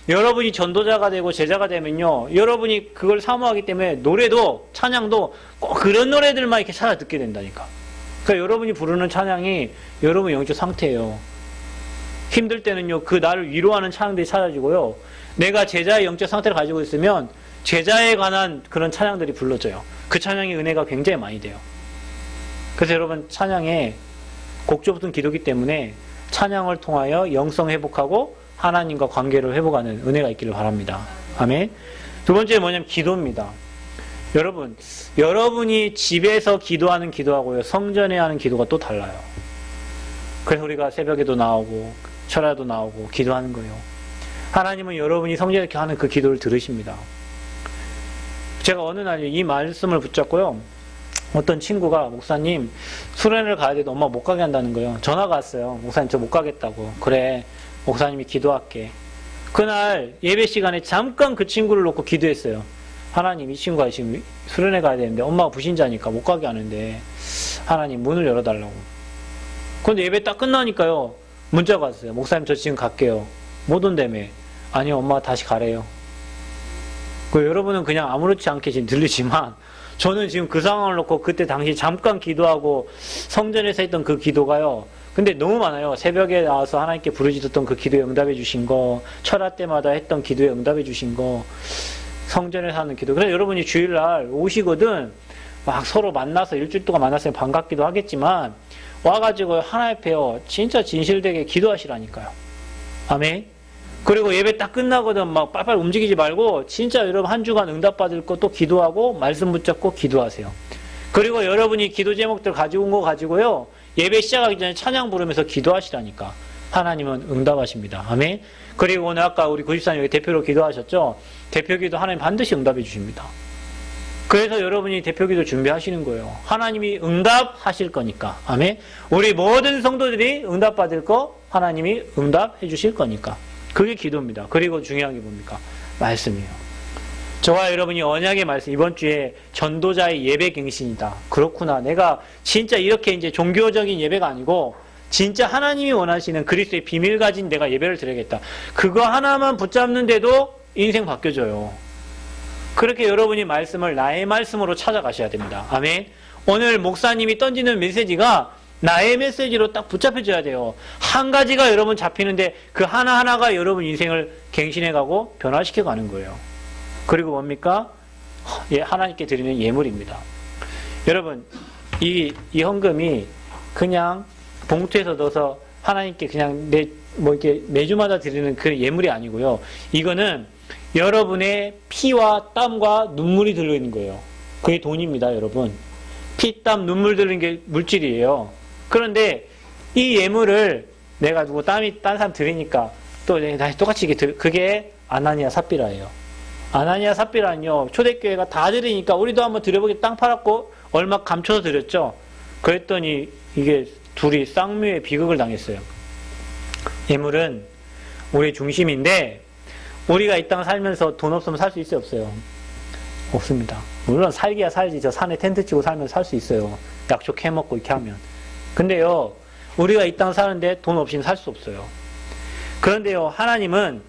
[SPEAKER 1] 여러분이 전도자가 되고 제자가 되면요, 여러분이 그걸 사모하기 때문에 노래도, 찬양도 꼭 그런 노래들만 이렇게 찾아 듣게 된다니까. 그러니까 여러분이 부르는 찬양이 여러분 영적 상태예요. 힘들 때는요, 그 나를 위로하는 찬양들이 찾아지고요, 내가 제자의 영적 상태를 가지고 있으면 제자에 관한 그런 찬양들이 불러져요. 그 찬양의 은혜가 굉장히 많이 돼요. 그래서 여러분, 찬양에 곡조 붙은 기도기 때문에 찬양을 통하여 영성 회복하고 하나님과 관계를 회복하는 은혜가 있기를 바랍니다. 아멘. 두 번째는 뭐냐면 기도입니다. 여러분이 집에서 기도하는 기도하고요, 성전에 하는 기도가 또 달라요. 그래서 우리가 새벽에도 나오고 철야도 나오고 기도하는 거예요. 하나님은 여러분이 성전에 이렇게 하는 그 기도를 들으십니다. 제가 어느 날 이 말씀을 붙잡고요, 어떤 친구가 목사님 수련회를 가야 돼도 엄마 못 가게 한다는 거예요. 전화가 왔어요. 목사님 저 못 가겠다고. 그래, 목사님이 기도할게. 그날 예배 시간에 잠깐 그 친구를 놓고 기도했어요. 하나님, 이 친구가 지금 수련회 가야 되는데 엄마가 불신자니까 못 가게 하는데 하나님 문을 열어달라고. 근데 예배 딱 끝나니까요, 문자가 왔어요. 목사님 저 지금 갈게요. 못 온다며. 아니요, 엄마가 다시 가래요. 여러분은 그냥 아무렇지 않게 지금 들리지만 저는 지금 그 상황을 놓고 그때 당시 잠깐 기도하고 성전에서 했던 그 기도가요, 근데 너무 많아요. 새벽에 나와서 하나님께 부르짖었던 그 기도에 응답해 주신 거, 철야 때마다 했던 기도에 응답해 주신 거, 성전에서 하는 기도. 그래서 여러분이 주일날 오시거든 막 서로 만나서 일주일 동안 만났으면 반갑기도 하겠지만 와가지고 하나님 앞에요, 진짜 진실되게 기도하시라니까요. 아멘. 그리고 예배 딱 끝나거든 막 빨빨 움직이지 말고 진짜 여러분 한 주간 응답받을 거 또 기도하고 말씀 붙잡고 기도하세요. 그리고 여러분이 기도 제목들 가지고 온 거 가지고요, 예배 시작하기 전에 찬양 부르면서 기도하시라니까. 하나님은 응답하십니다. 아멘. 그리고 오늘 아까 우리 94님 여기 대표로 기도하셨죠? 대표 기도 하나님 반드시 응답해 주십니다. 그래서 여러분이 대표 기도 준비하시는 거예요. 하나님이 응답하실 거니까. 아멘. 우리 모든 성도들이 응답받을 거 하나님이 응답해 주실 거니까. 그게 기도입니다. 그리고 중요한 게 뭡니까? 말씀이에요. 저와 여러분이 언약의 말씀, 이번 주에 전도자의 예배 갱신이다. 그렇구나. 내가 진짜 이렇게 이제 종교적인 예배가 아니고 진짜 하나님이 원하시는 그리스도의 비밀 가진 내가 예배를 드려야겠다. 그거 하나만 붙잡는데도 인생 바뀌어져요. 그렇게 여러분이 말씀을 나의 말씀으로 찾아가셔야 됩니다. 아멘. 오늘 목사님이 던지는 메시지가 나의 메시지로 딱 붙잡혀져야 돼요. 한 가지가 여러분 잡히는데 그 하나하나가 여러분 인생을 갱신해가고 변화시켜가는 거예요. 그리고 뭡니까? 하나님께 드리는 예물입니다. 여러분, 이 헌금이 그냥 봉투에서 넣어서 하나님께 그냥 이렇게 매주마다 드리는 그 예물이 아니고요. 이거는 여러분의 피와 땀과 눈물이 들어있는 거예요. 그게 돈입니다, 여러분. 피, 땀, 눈물 들어있는 게 물질이에요. 그런데 이 예물을 내가 누구 딴 사람 드리니까 또 다시 똑같이 그게 아나니아 삽비라예요. 아나니아 삽비라는요, 초대교회가 다 드리니까 우리도 한번 드려보기 땅 팔았고 얼마 감춰서 드렸죠. 그랬더니 이게 둘이 쌍묘의 비극을 당했어요. 예물은 우리의 중심인데 우리가 이 땅 살면서 돈 없으면 살 수 있어요, 없어요? 없습니다. 물론 살기야 살지. 저 산에 텐트 치고 살면 살 수 있어요. 약초 캐먹고 이렇게 하면. 근데요, 우리가 이 땅 사는데 돈 없이는 살 수 없어요. 그런데요, 하나님은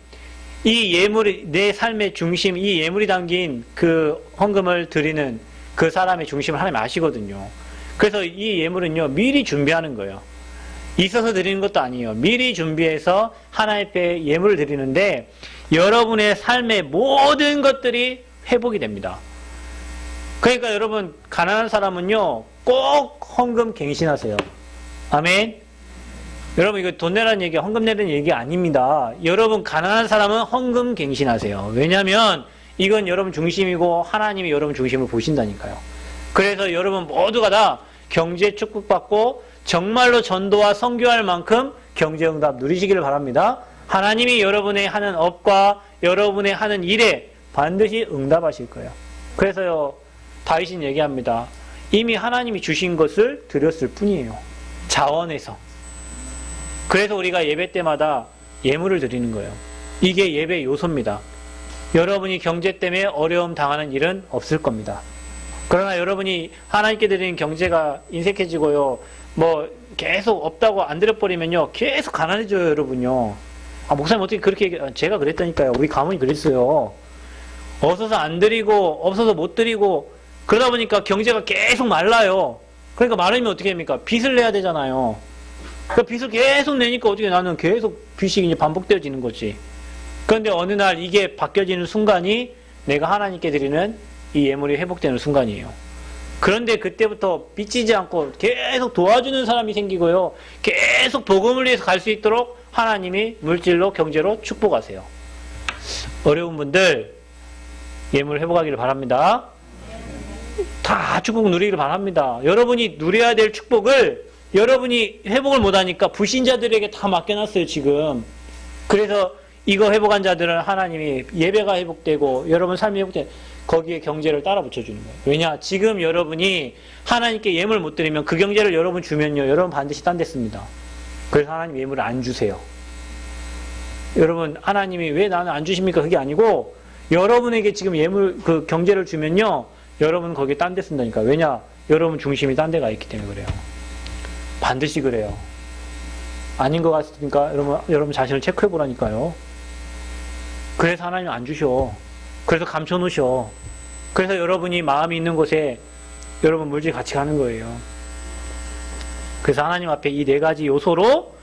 [SPEAKER 1] 이 예물이, 내 삶의 중심, 이 예물이 담긴 그 헌금을 드리는 그 사람의 중심을 하나님 아시거든요. 그래서 이 예물은요, 미리 준비하는 거예요. 있어서 드리는 것도 아니에요. 미리 준비해서 하나님 앞에 예물을 드리는데 여러분의 삶의 모든 것들이 회복이 됩니다. 그러니까 여러분, 가난한 사람은요, 꼭 헌금 갱신하세요. 아멘. 여러분, 이거 돈 내라는 얘기, 헌금 내라는 얘기 아닙니다. 여러분, 가난한 사람은 헌금 갱신하세요. 왜냐하면 이건 여러분 중심이고 하나님이 여러분 중심을 보신다니까요. 그래서 여러분 모두가 다 경제 축복받고 정말로 전도와 선교할 만큼 경제응답 누리시기를 바랍니다. 하나님이 여러분의 하는 업과 여러분의 하는 일에 반드시 응답하실 거예요. 그래서요, 다윗은 얘기합니다. 이미 하나님이 주신 것을 드렸을 뿐이에요. 자원에서. 그래서 우리가 예배 때마다 예물을 드리는 거예요. 이게 예배 요소입니다. 여러분이 경제 때문에 어려움 당하는 일은 없을 겁니다. 그러나 여러분이 하나님께 드리는 경제가 인색해지고요. 뭐 계속 없다고 안 드려버리면요. 계속 가난해져요, 여러분요. 아, 목사님 어떻게 그렇게 제가 그랬다니까요. 우리 가문이 그랬어요. 없어서 안 드리고 없어서 못 드리고 그러다 보니까 경제가 계속 말라요. 그러니까 마르면 어떻게 됩니까? 빚을 내야 되잖아요. 그러니까 빚을 계속 내니까 어떻게 나는 계속 빚이 이제 반복되어지는 거지. 그런데 어느 날 이게 바뀌어지는 순간이 내가 하나님께 드리는 이 예물이 회복되는 순간이에요. 그런데 그때부터 빚지지 않고 계속 도와주는 사람이 생기고요. 계속 복음을 위해서 갈 수 있도록 하나님이 물질로 경제로 축복하세요. 어려운 분들 예물 회복하기를 바랍니다. 다 축복 누리기를 바랍니다. 여러분이 누려야 될 축복을 여러분이 회복을 못하니까 불신자들에게 다 맡겨놨어요, 지금. 그래서 이거 회복한 자들은 하나님이 예배가 회복되고 여러분 삶이 회복되고 거기에 경제를 따라 붙여주는 거예요. 왜냐? 지금 여러분이 하나님께 예물 못 드리면 그 경제를 여러분 주면요. 여러분 반드시 딴 데 씁니다. 그래서 하나님 예물을 안 주세요. 여러분 하나님이 왜 나는 안 주십니까? 그게 아니고 여러분에게 지금 예물 그 경제를 주면요. 여러분 거기에 딴 데 쓴다니까. 왜냐? 여러분 중심이 딴 데가 있기 때문에 그래요. 반드시 그래요. 아닌 것 같으니까 여러분 자신을 체크해 보라니까요. 그래서 하나님 안 주셔. 그래서 감춰 놓으셔. 그래서 여러분이 마음이 있는 곳에 여러분 물질 같이 가는 거예요. 그래서 하나님 앞에 이 네 가지 요소로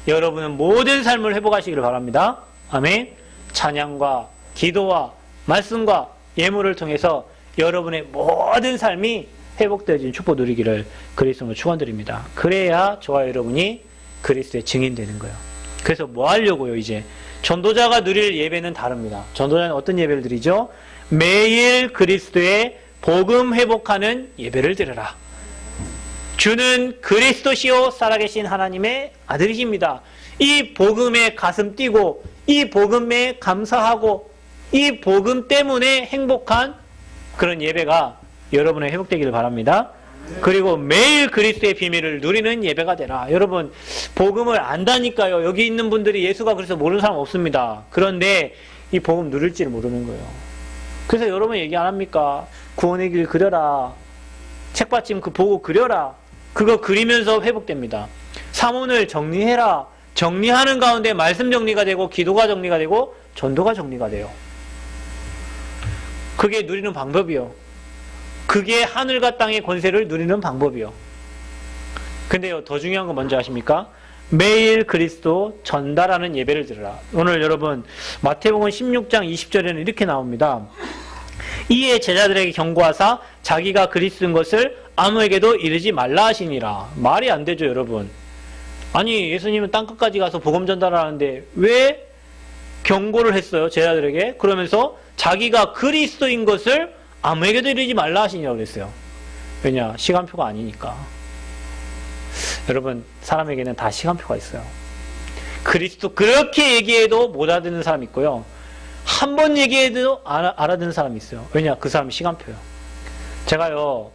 [SPEAKER 1] 여러분은 모든 삶을 회복하시기를 바랍니다. 아멘. 찬양과 기도와 말씀과 예물을 통해서 여러분의 모든 삶이 회복되어진 축복 누리기를 그리스도로 축원드립니다. 그래야 저와 여러분이 그리스도의 증인되는 거예요. 그래서 뭐 하려고요, 이제? 전도자가 누릴 예배는 다릅니다. 전도자는 어떤 예배를 드리죠? 매일 그리스도의 복음 회복하는 예배를 드려라. 주는 그리스도시요 살아계신 하나님의 아들이십니다. 이 복음에 가슴 뛰고 이 복음에 감사하고 이 복음 때문에 행복한 그런 예배가 여러분의 회복되기를 바랍니다. 그리고 매일 그리스도의 비밀을 누리는 예배가 되라. 여러분 복음을 안다니까요. 여기 있는 분들이 예수가 그래서 모르는 사람 없습니다. 그런데 이 복음 누릴지를 모르는 거예요. 그래서 여러분 얘기 안 합니까? 구원의 길 그려라. 책받침 그 보고 그려라. 그거 그리면서 회복됩니다. 사문을 정리해라. 정리하는 가운데 말씀 정리가 되고 기도가 정리가 되고 전도가 정리가 돼요. 그게 누리는 방법이요. 그게 하늘과 땅의 권세를 누리는 방법이요. 근데요, 더 중요한 건 뭔지 아십니까? 매일 그리스도 전달하는 예배를 드려라. 오늘 여러분 마태복음 16장 20절에는 이렇게 나옵니다. 이에 제자들에게 경고하사 자기가 그리스도인 것을 아무에게도 이르지 말라 하시니라. 말이 안 되죠, 여러분. 아니, 예수님은 땅끝까지 가서 복음 전달하는데 왜 경고를 했어요, 제자들에게? 그러면서 자기가 그리스도인 것을 아무에게도 이르지 말라 하시니라고 그랬어요. 왜냐? 시간표가 아니니까. 여러분, 사람에게는 다 시간표가 있어요. 그리스도 그렇게 얘기해도 못 알아듣는 사람이 있고요. 한 번 얘기해도 알아듣는 사람이 있어요. 왜냐? 그 사람이 시간표예요. 제가요,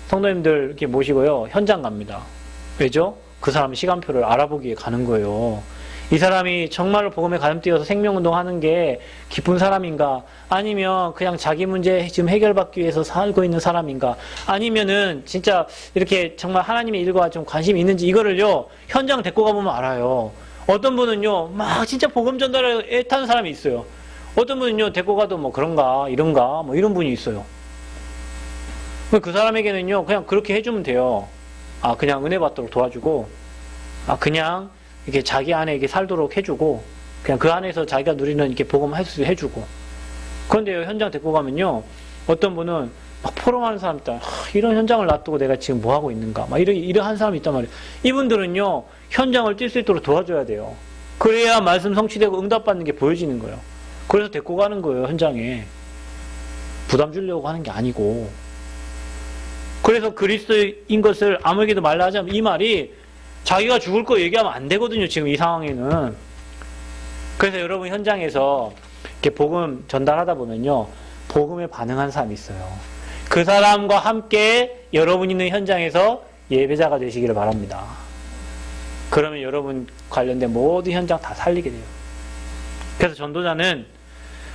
[SPEAKER 1] 성도님들 이렇게 모시고요, 현장 갑니다. 왜죠? 그 사람이 시간표를 알아보기 위해 가는 거예요. 이 사람이 정말로 복음에 가슴 뛰어서 생명운동 하는 게 기쁜 사람인가? 아니면 그냥 자기 문제 지금 해결받기 위해서 살고 있는 사람인가? 아니면은 진짜 이렇게 정말 하나님의 일과 좀 관심이 있는지 이거를요, 현장 데리고 가보면 알아요. 어떤 분은요, 막 진짜 복음 전달에 애타는 사람이 있어요. 어떤 분은요, 데리고 가도 뭐 그런가, 이런가, 뭐 이런 분이 있어요. 그 사람에게는요, 그냥 그렇게 해주면 돼요. 아, 그냥 은혜 받도록 도와주고, 아, 그냥 이렇게 자기 안에 이렇게 살도록 해주고, 그냥 그 안에서 자기가 누리는 이렇게 복음 해주고. 그런데 현장 데리고 가면요, 어떤 분은 막 포럼하는 사람 있다. 이런 현장을 놔두고 내가 지금 뭐 하고 있는가? 막 이런 사람이 있단 말이에요. 이분들은요, 현장을 뛸 수 있도록 도와줘야 돼요. 그래야 말씀 성취되고 응답받는 게 보여지는 거예요. 그래서 데리고 가는 거예요, 현장에. 부담 주려고 하는 게 아니고. 그래서 그리스도인 것을 아무에게도 말라 하자면 이 말이 자기가 죽을 거 얘기하면 안 되거든요, 지금 이 상황에는. 그래서 여러분 현장에서 이렇게 복음 전달하다 보면요, 복음에 반응한 사람이 있어요. 그 사람과 함께 여러분 있는 현장에서 예배자가 되시기를 바랍니다. 그러면 여러분 관련된 모든 현장 다 살리게 돼요. 그래서 전도자는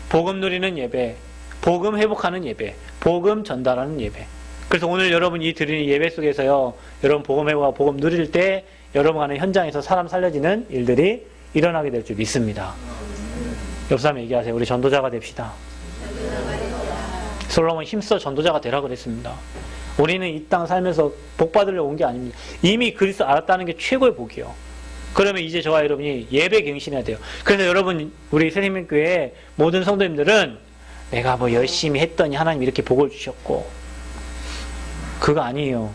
[SPEAKER 1] 복음 누리는 예배, 복음 회복하는 예배, 복음 전달하는 예배. 그래서 오늘 여러분이 드리는 예배 속에서요, 여러분 복음회와 복음 누릴 때 여러분 가는 현장에서 사람 살려지는 일들이 일어나게 될 줄 믿습니다. 옆 사람 얘기하세요. 우리 전도자가 됩시다. 솔로몬 힘써 전도자가 되라 그랬습니다. 우리는 이 땅 살면서 복 받으려 온 게 아닙니다. 이미 그리스도 알았다는 게 최고의 복이요. 그러면 이제 저와 여러분이 예배 갱신해야 돼요. 그래서 여러분, 우리 새생명교회 모든 성도님들은 내가 뭐 열심히 했더니 하나님 이렇게 복을 주셨고, 그거 아니에요.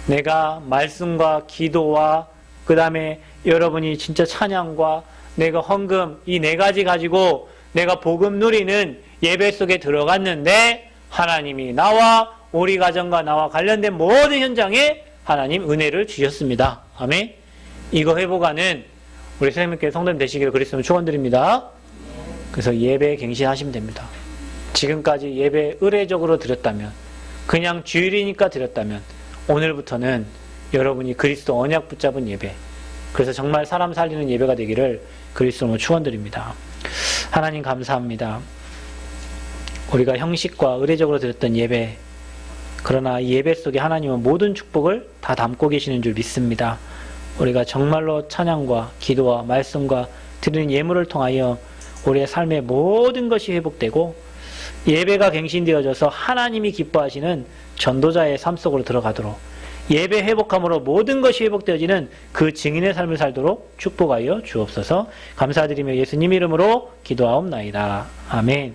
[SPEAKER 1] 내가 말씀과 기도와 그 다음에 여러분이 진짜 찬양과 내가 헌금, 이 네 가지 가지고 내가 복음 누리는 예배 속에 들어갔는데 하나님이 나와 우리 가정과 나와 관련된 모든 현장에 하나님 은혜를 주셨습니다. 아멘. 이거 회복하는 우리 새생명교회 성도님 되시기를 그리스도로 축원드립니다. 그래서 예배 갱신하시면 됩니다. 지금까지 예배 의례적으로 드렸다면, 그냥 주일이니까 드렸다면, 오늘부터는 여러분이 그리스도 언약 붙잡은 예배, 그래서 정말 사람 살리는 예배가 되기를 그리스도로 축원드립니다. 하나님 감사합니다. 우리가 형식과 의례적으로 드렸던 예배, 그러나 이 예배 속에 하나님은 모든 축복을 다 담고 계시는 줄 믿습니다. 우리가 정말로 찬양과 기도와 말씀과 드리는 예물을 통하여 우리의 삶의 모든 것이 회복되고 예배가 갱신되어져서 하나님이 기뻐하시는 전도자의 삶 속으로 들어가도록, 예배 회복함으로 모든 것이 회복되어지는 그 증인의 삶을 살도록 축복하여 주옵소서. 감사드리며 예수님 이름으로 기도하옵나이다. 아멘.